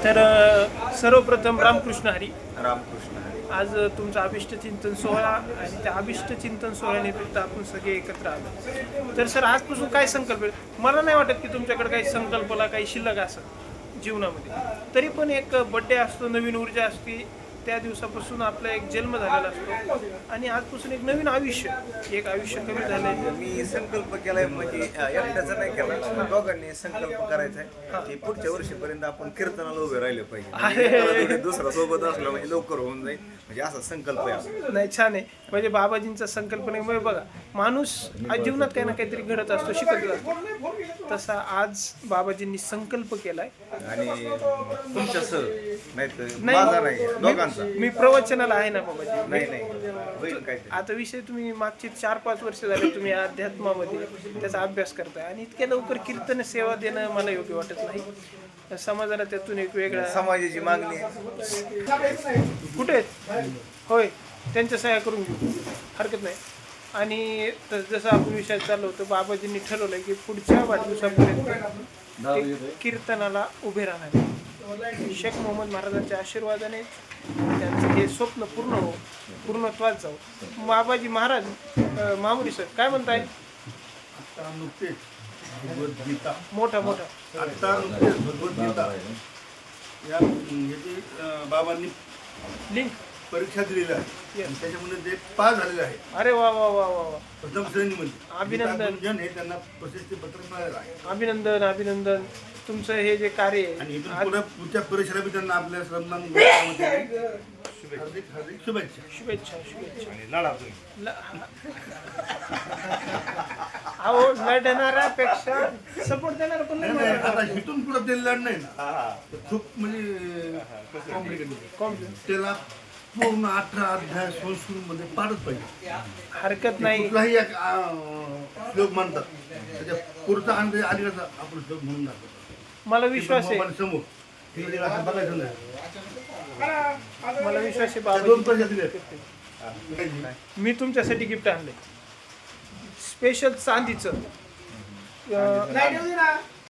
तर सर्वप्रथम रामकृष्ण हरी. रामकृष्ण हरी. आज तुमचा अभिष्ट चिंतन सोहळा आणि त्या अभिष्ट चिंतन सोहळ्यानिमित्त आपण सगळे एकत्र आलो. तर सर आजपासून काय संकल्प आहे? मला नाही वाटत की तुमच्याकडे काही संकल्पला काही शिल्लक असं जीवनामध्ये. तरी पण एक बड्डे असतो, नवीन ऊर्जा असते, त्या दिवसापासून आपला एक जन्म झालेला असतो आणि आजपासून एक नवीन आयुष्य कमी झालंय. मी संकल्प केलाय म्हणजे एकट्याचा नाही केला, दोघांनी संकल्प करायचा आहे की पुढच्या वर्षीपर्यंत आपण कीर्तनाला उभे राहिले पाहिजे. म्हणजे दुसरा सोबत असला म्हणजे लवकर होऊन जाईल, म्हणजे असा संकल्प आहे. नाही, छान आहे. म्हणजे बाबाजींचा संकल्पनेमुळे बघा, माणूस आज जीवनात काही ना काहीतरी घडत असतो, शिकत असतो. तसा आज बाबाजींनी संकल्प केलाय आणि तुमच्यासह माझा नाही, दोघांचा. मी प्रवचनाला आहे ना बाबाजी. नाही होईल काय. आता विषय तुम्ही मागची 4-5 वर्ष झाले तुम्ही अध्यात्मामध्ये त्याचा अभ्यास करताय आणि इतक्या लवकर कीर्तन सेवा देणं मला योग्य वाटत नाही. समाजाला त्यातून एक वेगळा समाजाची मागणी आहे. कुठे आहेत? होय, त्यांच्या सह्या करून घेऊ, हरकत नाही. आणि जसं आपण विषयात चाललो होतो, बाबाजींनी ठरवलं की पुढच्या वाढदिवसापर्यंत कीर्तनाला उभे राहणार. शेख मोहम्मद महाराजांच्या आशीर्वादाने त्यांचं हे स्वप्न पूर्णत्वात जाऊ. बाबाजी महाराज, मामुरी सर काय म्हणताय? आता नुकतेच भगवद्गीता मोठा आता नुकतेच भगवद्गीता याची बाबांनी लिंक परीक्षा दिलेली आहे आणि त्याच्यामध्ये ते पास झालेले आहे. अरे वा वा वा वा वा, प्रथम श्रेणीमध्ये. अभिनंदन. जन हे त्यांना प्रशस्ती पत्र मिळालेलं आहे. अभिनंदन. तुमचं हे जे कार्य आणि आहे, इथून पुढच्या परीक्षेला बी त्यांना आपल्या श्रमदान हार्दिक शुभेच्छा. अहो, लढणाऱ्यापेक्षा सपोर्ट देणार पण नाही. आता इथून पुढे ते लढ नाही ना, खूप म्हणजे कॉम्प्लिकेटेड. त्याला पूर्ण 18 अध्याय संस्कृतमध्ये पाडत पाहिजे. हरकत नाही. कुठलाही एक श्लोक म्हणतात त्याच्या पुढचा अंदाज आलेला आपण श्लोक म्हणून दाखवतो. मला विश्वास आहे, समोर बघायचं नाही. मला विश्वास आहे दोन बाबा. परीक्षा मी तुमच्यासाठी गिफ्ट आणले, स्पेशल चांदीचं.